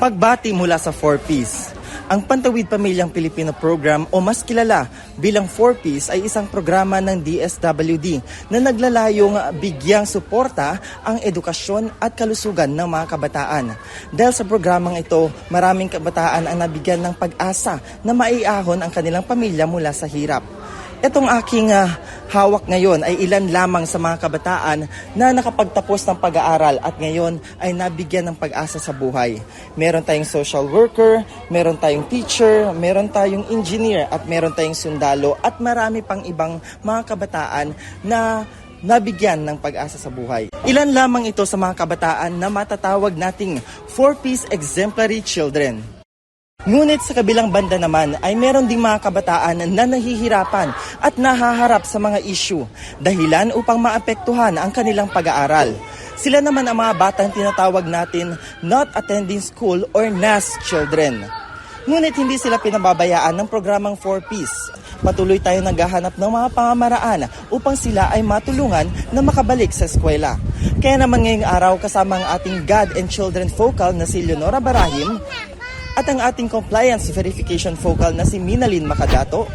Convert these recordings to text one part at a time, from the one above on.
Pagbati mula sa 4Ps. Ang Pantawid Pamilyang Pilipino Program o mas kilala bilang 4Ps ay isang programa ng DSWD na naglalayong bigyang suporta ang edukasyon at kalusugan ng mga kabataan. Dahil sa programang ito, maraming kabataan ang nabigyan ng pag-asa na maiahon ang kanilang pamilya mula sa hirap. Itong aking hawak ngayon ay ilan lamang sa mga kabataan na nakapagtapos ng pag-aaral at ngayon ay nabigyan ng pag-asa sa buhay. Meron tayong social worker, meron tayong teacher, meron tayong engineer at meron tayong sundalo at marami pang ibang mga kabataan na nabigyan ng pag-asa sa buhay. Ilan lamang ito sa mga kabataan na matatawag nating 4Ps Exemplary Children. Ngunit sa kabilang banda naman ay meron ding mga kabataan na nahihirapan at nahaharap sa mga issue, dahilan upang maapektuhan ang kanilang pag-aaral. Sila naman ang mga batang tinatawag natin not attending school or NAS children. Ngunit hindi sila pinababayaan ng programang 4Ps. Patuloy tayo naghahanap ng mga pamamaraan upang sila ay matulungan na makabalik sa eskwela. Kaya naman ngayong araw kasama ang ating God and Children Focal na si Leonora Barahim at ang ating Compliance Verification Focal na si Minalyn Macadato.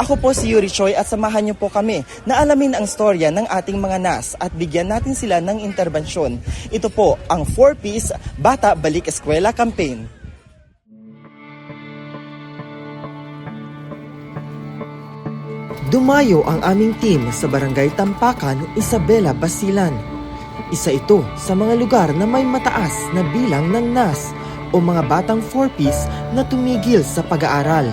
Ako po si Yuri Choi at samahan niyo po kami na alamin ang storya ng ating mga NAS at bigyan natin sila ng interbensyon. Ito po ang 4Ps Bata Balik Eskwela Campaign. Dumayo ang aming team sa Barangay Tampakan, Isabela, Basilan. Isa ito sa mga lugar na may mataas na bilang ng NAS o mga batang 4Ps na tumigil sa pag-aaral.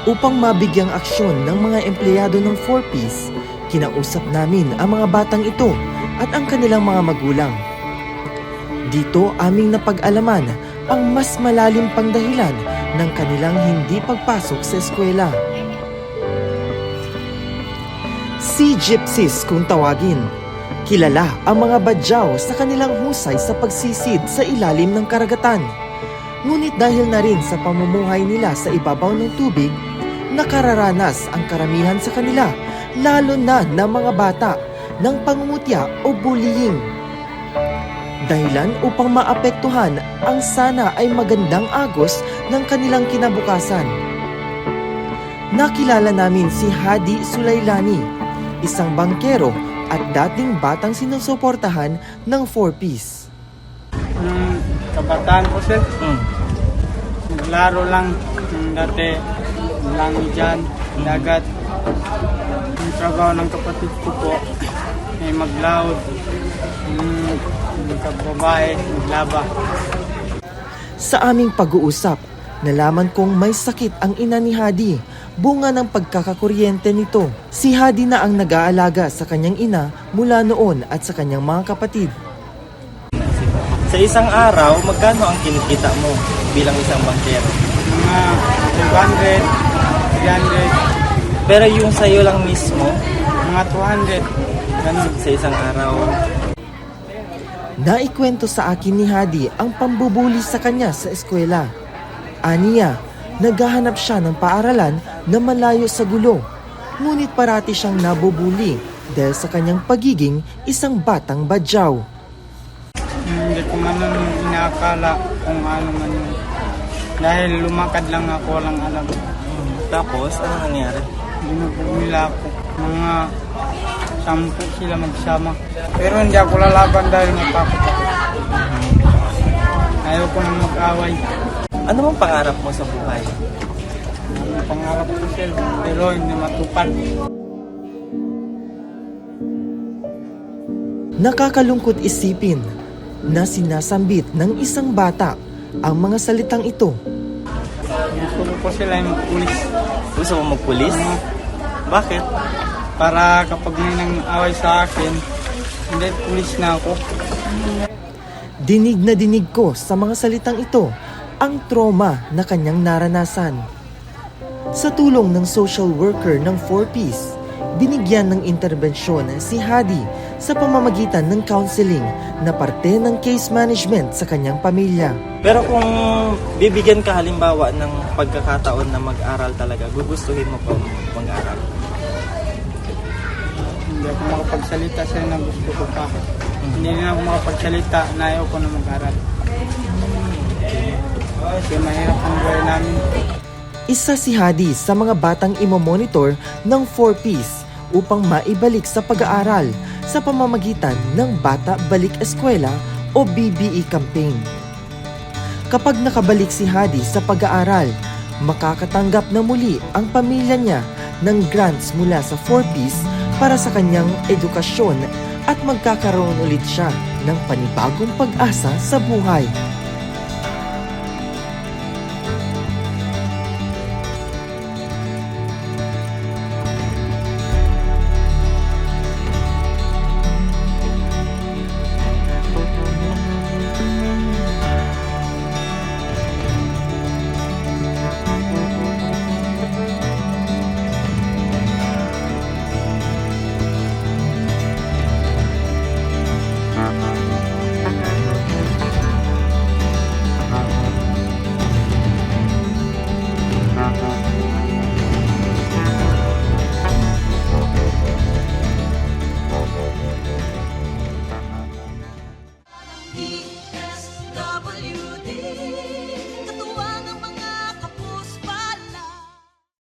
Upang mabigyang aksyon ng mga empleyado ng 4Ps, kinausap namin ang mga batang ito at ang kanilang mga magulang. Dito aming napag-alaman ang mas malalim pang dahilan ng kanilang hindi pagpasok sa eskwela. Sea Gypsies kung tawagin. Kilala ang mga badyaw sa kanilang husay sa pagsisid sa ilalim ng karagatan. Ngunit dahil na rin sa pamumuhay nila sa ibabaw ng tubig, nakararanas ang karamihan sa kanila, lalo na ng mga bata, ng pangungutya o bullying. Dahilan upang maapektuhan ang sana ay magandang agos ng kanilang kinabukasan. Nakilala namin si Hadi Sulaylani, isang bangkero at dating batang sinusuportahan ng 4Ps. Kabataan ko sir, naglaro lang dati, langi dyan, dagat. Yung trabaho ng kapatid ko po ay maglaod, magkababae, maglaba. Sa aming pag-uusap, nalaman kong may sakit ang ina ni Hadi. Bunga ng pagkakakuryente nito, si Hadi na ang nag-aalaga sa kanyang ina mula noon at sa kanyang mga kapatid. Sa isang araw, magkano ang kinikita mo bilang isang bangkero? Mga 200, 300. Pero yung sa'yo lang mismo, Mga 200, ganun. sa isang araw. Naikwento sa akin ni Hadi ang pambubuli sa kanya sa eskwela. Aniya, naghahanap siya ng paaralan na malayo sa gulo. Ngunit parati siyang nabubuli dahil sa kanyang pagiging isang batang badyaw. Hindi ko man inaakala kung ano man yun. Dahil lumakad lang ako, walang alam. Tapos, ano nangyari? Binubog nila ako. Mga 10 sila magsama. Pero hindi ako lalaban dahil natakot ako. Ayaw ko nang mag-away. Ano bang pangarap mo sa buhay? Ang pangarap ko sir, pero hindi matupad. Nakakalungkot isipin na sinasambit ng isang bata ang mga salitang ito. Gusto ko po sila yung pulis. Gusto mo magpulis? Bakit? Para kapag may nang-away sa akin, hindi, pulis na ako. Dinig na dinig ko sa mga salitang ito ang trauma na kanyang naranasan. Sa tulong ng social worker ng 4Ps, binigyan ng interbensyon si Hadi sa pamamagitan ng counseling na parte ng case management sa kanyang pamilya. Pero kung bibigyan ka halimbawa ng pagkakataon na mag-aral talaga, gugustuhin mo pa mag-aral? Hindi ako makapagsalita sa na gusto ko pa. Hindi na ako makapagsalita na ayaw ko na mag-aral. Kasi mahirap ang buhay namin. Isa si Hadi sa mga batang imomonitor ng 4Ps upang maibalik sa pag-aaral sa pamamagitan ng Bata Balik Eskwela o BBE campaign. Kapag nakabalik si Hadi sa pag-aaral, makakatanggap na muli ang pamilya niya ng grants mula sa 4Ps para sa kanyang edukasyon at magkakaroon ulit siya ng panibagong pag-asa sa buhay.